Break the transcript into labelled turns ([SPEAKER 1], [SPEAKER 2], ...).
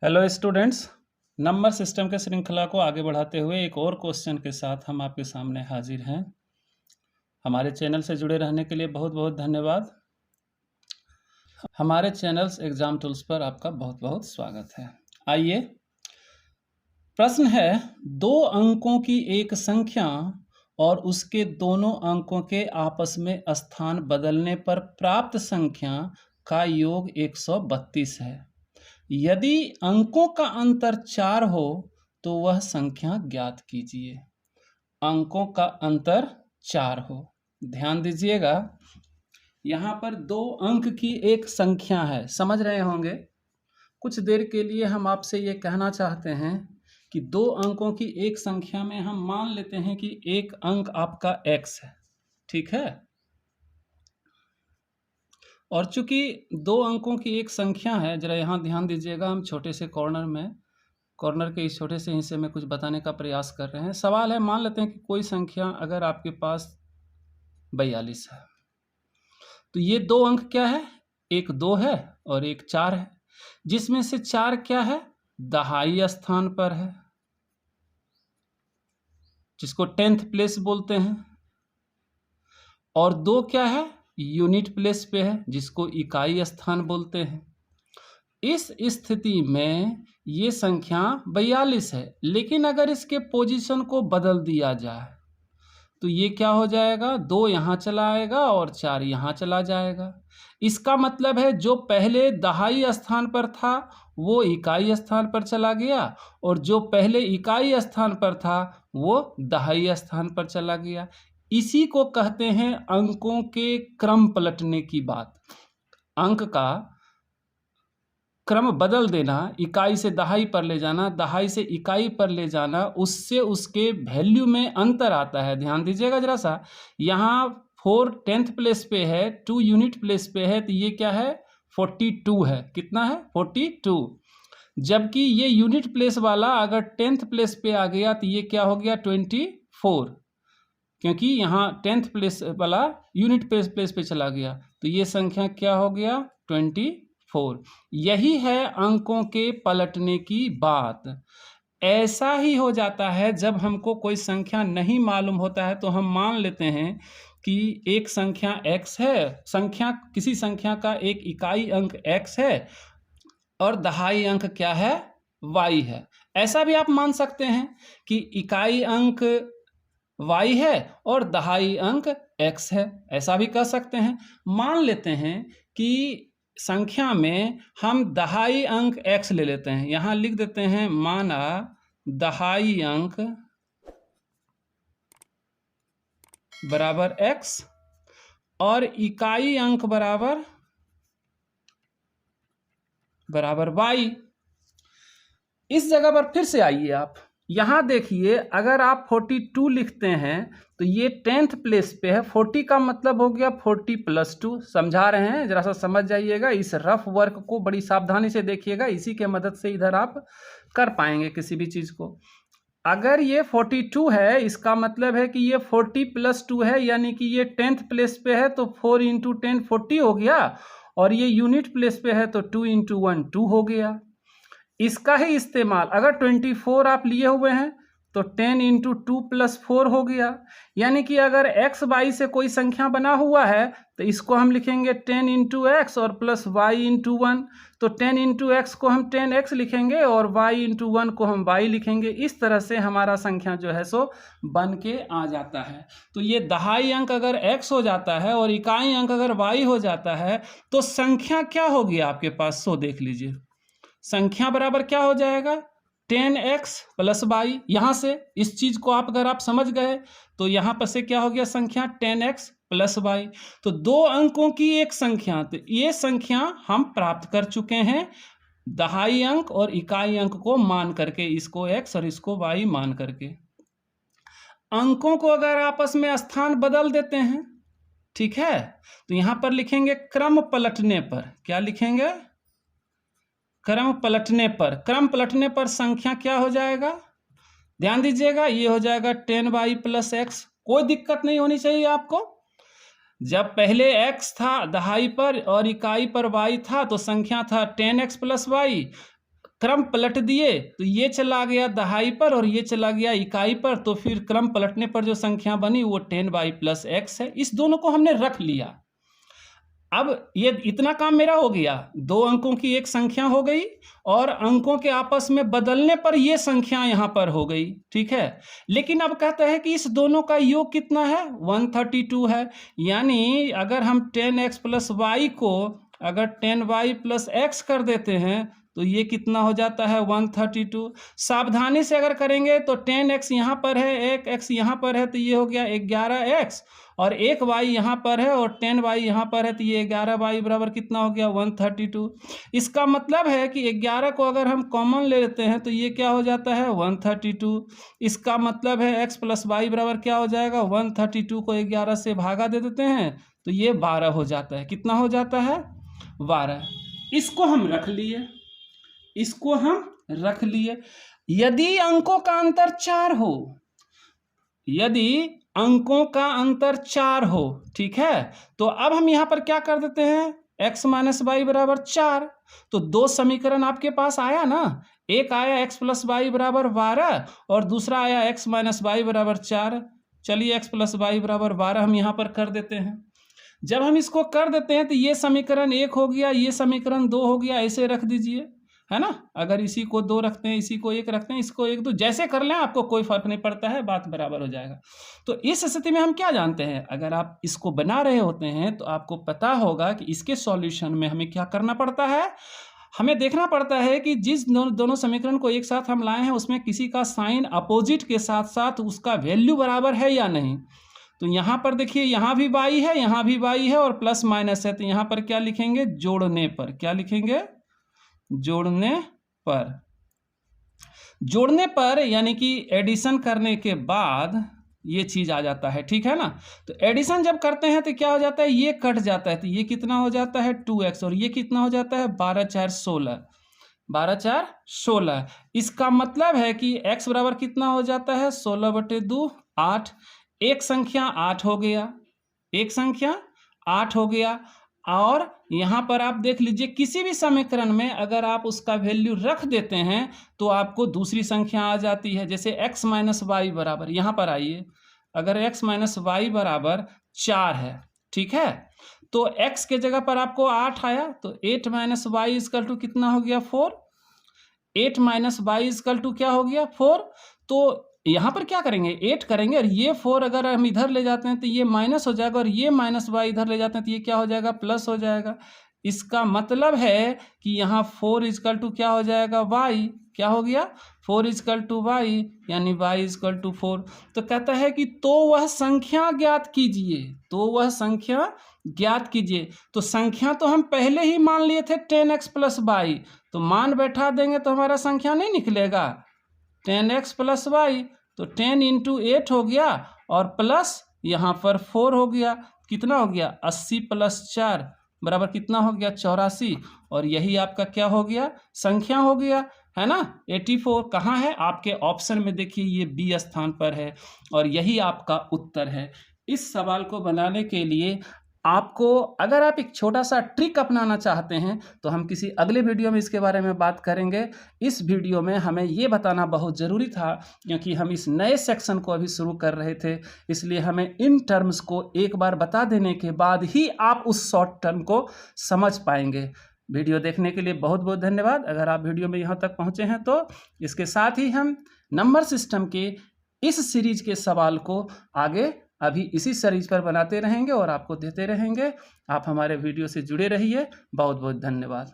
[SPEAKER 1] Hello students, number system के श्रृंखला को आगे बढ़ाते हुए एक और क्वेश्चन के साथ हम आपके सामने हाजिर हैं। हमारे चैनल से जुड़े रहने के लिए बहुत बहुत धन्यवाद। हमारे चैनल्स एग्जाम टूल्स पर आपका बहुत बहुत स्वागत है। आइए, प्रश्न है, दो अंकों की एक संख्या और उसके दोनों अंकों के आपस में स्थान बदलने पर प्राप्त संख्या का योग 132 है। यदि अंकों का अंतर 4 हो तो वह संख्या ज्ञात कीजिए। अंकों का अंतर 4 हो, ध्यान दीजिएगा, यहाँ पर दो अंक की एक संख्या है, समझ रहे होंगे। कुछ देर के लिए हम आपसे ये कहना चाहते हैं कि दो अंकों की एक संख्या में हम मान लेते हैं कि एक अंक आपका x है, ठीक है। और चूंकि दो अंकों की एक संख्या है, जरा यहाँ ध्यान दीजिएगा, हम छोटे से कॉर्नर के इस छोटे से हिस्से में कुछ बताने का प्रयास कर रहे हैं। सवाल है, मान लेते हैं कि कोई संख्या अगर आपके पास 42 है, तो ये दो अंक क्या है, एक 2 है और एक 4 है, जिसमें से 4 क्या है, दहाई स्थान पर है, जिसको 10th प्लेस बोलते हैं, और 2 क्या है, यूनिट प्लेस पे है, जिसको इकाई स्थान बोलते हैं। इस स्थिति में ये संख्या 42 है, लेकिन अगर इसके पोजीशन को बदल दिया जाए तो ये क्या हो जाएगा, 2 यहाँ चला आएगा और 4 यहाँ चला जाएगा। इसका मतलब है जो पहले दहाई स्थान पर था वो इकाई स्थान पर चला गया, और जो पहले इकाई स्थान पर था वो दहाई स्थान पर चला गया। इसी को कहते हैं अंकों के क्रम पलटने की बात। अंक का क्रम बदल देना, इकाई से दहाई पर ले जाना, दहाई से इकाई पर ले जाना, उससे उसके वैल्यू में अंतर आता है। ध्यान दीजिएगा जरा सा, यहाँ 4 10th प्लेस पे है, 2 यूनिट प्लेस पे है, तो ये क्या है, 42 है। कितना है, 42। जबकि ये यूनिट प्लेस वाला अगर 10th प्लेस पे आ गया तो ये क्या हो गया, 24, क्योंकि यहाँ 10th प्लेस वाला यूनिट प्लेस पे चला गया, तो ये संख्या क्या हो गया, 24। यही है अंकों के पलटने की बात। ऐसा ही हो जाता है जब हमको कोई संख्या नहीं मालूम होता है तो हम मान लेते हैं कि एक संख्या x है, किसी संख्या का एक इकाई अंक x है और दहाई अंक क्या है, y है। ऐसा भी आप मान सकते हैं कि इकाई अंक y है और दहाई अंक x है, ऐसा भी कह सकते हैं। मान लेते हैं कि संख्या में हम दहाई अंक x ले लेते हैं, यहाँ लिख देते हैं, माना दहाई अंक बराबर x और इकाई अंक बराबर y। इस जगह पर फिर से आइए, आप यहाँ देखिए, अगर आप 42 लिखते हैं तो ये 10th प्लेस पे है। 40 का मतलब हो गया 40 + 2। समझा रहे हैं, जरा सा समझ जाइएगा, इस रफ वर्क को बड़ी सावधानी से देखिएगा, इसी के मदद से इधर आप कर पाएंगे किसी भी चीज़ को। अगर ये 42 है, इसका मतलब है कि ये 40 + 2 है, यानी कि ये 10th प्लेस पे है, तो 4 × 10 40 हो गया, और ये यूनिट प्लेस पे है तो 2 × 1 2 हो गया। इसका ही इस्तेमाल अगर 24 आप लिए हुए हैं तो 10 × 2 + 4 हो गया, यानी कि अगर x y से कोई संख्या बना हुआ है तो इसको हम लिखेंगे 10 × x और प्लस y × 1, तो 10 × x को हम 10x लिखेंगे और y × 1 को हम y लिखेंगे। इस तरह से हमारा संख्या जो है सो बन के आ जाता है। तो ये दहाई अंक अगर x हो जाता है और इकाई अंक अगर y हो जाता है तो संख्या क्या होगी आपके पास, सो देख लीजिए। संख्या बराबर क्या हो जाएगा, 10x + y। यहाँ से इस चीज़ को आप अगर आप समझ गए तो यहाँ पर से क्या हो गया, संख्या 10x + y। तो दो अंकों की एक संख्या, तो ये संख्या हम प्राप्त कर चुके हैं दहाई अंक और इकाई अंक को मान करके, इसको x और इसको y मान करके। अंकों को अगर आपस में स्थान बदल देते हैं, ठीक है, तो यहाँ पर लिखेंगे क्रम पलटने पर। क्या लिखेंगे, क्रम पलटने पर संख्या क्या हो जाएगा, ध्यान दीजिएगा, ये हो जाएगा 10y + x। कोई दिक्कत नहीं होनी चाहिए आपको। जब पहले x था दहाई पर और इकाई पर y था तो संख्या था 10x + y, क्रम पलट दिए तो ये चला गया दहाई पर और ये चला गया इकाई पर, तो फिर क्रम पलटने पर जो संख्या बनी वो 10y+x है। इस दोनों को हमने रख लिया। अब ये इतना काम मेरा हो गया, 2 अंकों की एक संख्या हो गई और अंकों के आपस में बदलने पर ये संख्या यहाँ पर हो गई, ठीक है। लेकिन अब कहता है कि इस दोनों का योग कितना है, 132 है। यानी अगर हम 10x + y को अगर 10y+x कर देते हैं तो ये कितना हो जाता है, 132। सावधानी से अगर करेंगे तो 10x यहाँ पर है, एक x यहाँ पर है, तो ये हो गया 11x, और एक y यहाँ पर है और 10y यहाँ पर है, तो ये 11y बराबर कितना हो गया, 132। इसका मतलब है कि 11 को अगर हम कॉमन ले लेते हैं तो ये क्या हो जाता है, 132। इसका मतलब है x + y बराबर क्या हो जाएगा, 132 को 11 से भागा दे देते हैं तो ये 12 हो जाता है। कितना हो जाता है, 12। इसको हम रख लिए, इसको हम रख लिए। यदि अंकों का अंतर 4 हो, यदि अंकों का अंतर 4 हो, ठीक है, तो अब हम यहां पर क्या कर देते हैं, x - y बराबर 4। तो 2 समीकरण आपके पास आया ना, एक आया x + y बराबर 12 और दूसरा आया x - y बराबर 4। चलिए x + y बराबर 12 हम यहां पर कर देते हैं। जब हम इसको कर देते हैं तो ये समीकरण 1 हो गया, ये समीकरण 2 हो गया, ऐसे रख दीजिए, है ना। अगर इसी को 2 रखते हैं, इसी को 1 रखते हैं, इसको 1 2 जैसे कर लें, आपको कोई फर्क नहीं पड़ता है, बात बराबर हो जाएगा। तो इस स्थिति में हम क्या जानते हैं, अगर आप इसको बना रहे होते हैं तो आपको पता होगा कि इसके सॉल्यूशन में हमें क्या करना पड़ता है। हमें देखना पड़ता है कि जिस दोनों समीकरण को एक साथ हम लाए हैं उसमें किसी का साइन अपोजिट के साथ साथ उसका वैल्यू बराबर है या नहीं। तो यहाँ पर देखिए, यहाँ भी y है, यहाँ भी y है और प्लस माइनस है, तो यहाँ पर क्या लिखेंगे, जोड़ने पर। क्या लिखेंगे, जोड़ने पर। जोड़ने पर यानी कि एडिशन करने के बाद ये चीज आ जाता है, ठीक है ना। तो एडिशन जब करते हैं तो क्या हो जाता है, ये कट जाता है, तो ये कितना हो जाता है, 2x, और ये कितना हो जाता है, 12 4 16, 12 4 16। इसका मतलब है कि x बराबर कितना हो जाता है, 16/2 8। एक संख्या 8 हो गया, एक संख्या 8 हो गया। और यहाँ पर आप देख लीजिए, किसी भी समीकरण में अगर आप उसका वैल्यू रख देते हैं तो आपको दूसरी संख्या आ जाती है। जैसे x - y बराबर, यहाँ पर आइए, अगर x - y बराबर 4 है, ठीक है, तो x के जगह पर आपको 8 आया, तो 8 - y इक्वल टू कितना हो गया, 4। 8 - y इक्वल टू क्या हो गया, 4। तो यहाँ पर क्या करेंगे, 8 करेंगे, और ये 4 अगर हम इधर ले जाते हैं तो ये माइनस हो जाएगा, और ये -y इधर ले जाते हैं तो ये क्या हो जाएगा, प्लस हो जाएगा। इसका मतलब है कि यहाँ 4 इक्वल टू क्या हो जाएगा, y। क्या हो गया, 4 इक्वल टू y, यानी y इक्वल टू 4। तो कहता है कि तो वह संख्या ज्ञात कीजिए, तो वह संख्या ज्ञात कीजिए। तो संख्या तो हम पहले ही मान लिए थे 10x + y, तो मान बैठा देंगे तो हमारा संख्या नहीं निकलेगा, 10x + y, तो 10 × 8 हो गया और प्लस यहाँ पर 4 हो गया। कितना हो गया, 80 + 4 बराबर कितना हो गया, 84। और यही आपका क्या हो गया, संख्या हो गया, है ना, 84। कहाँ है, आपके ऑप्शन में देखिए, ये बी स्थान पर है और यही आपका उत्तर है। इस सवाल को बनाने के लिए आपको, अगर आप एक छोटा सा ट्रिक अपनाना चाहते हैं तो हम किसी अगले वीडियो में इसके बारे में बात करेंगे। इस वीडियो में हमें ये बताना बहुत ज़रूरी था क्योंकि हम इस नए सेक्शन को अभी शुरू कर रहे थे, इसलिए हमें इन टर्म्स को एक बार बता देने के बाद ही आप उस शॉर्ट टर्म को समझ पाएंगे। वीडियो देखने के लिए बहुत बहुत धन्यवाद। अगर आप वीडियो में यहाँ तक पहुँचे हैं तो इसके साथ ही हम नंबर सिस्टम के इस सीरीज के सवाल को आगे अभी इसी सीरीज पर बनाते रहेंगे और आपको देते रहेंगे। आप हमारे वीडियो से जुड़े रहिए। बहुत बहुत धन्यवाद।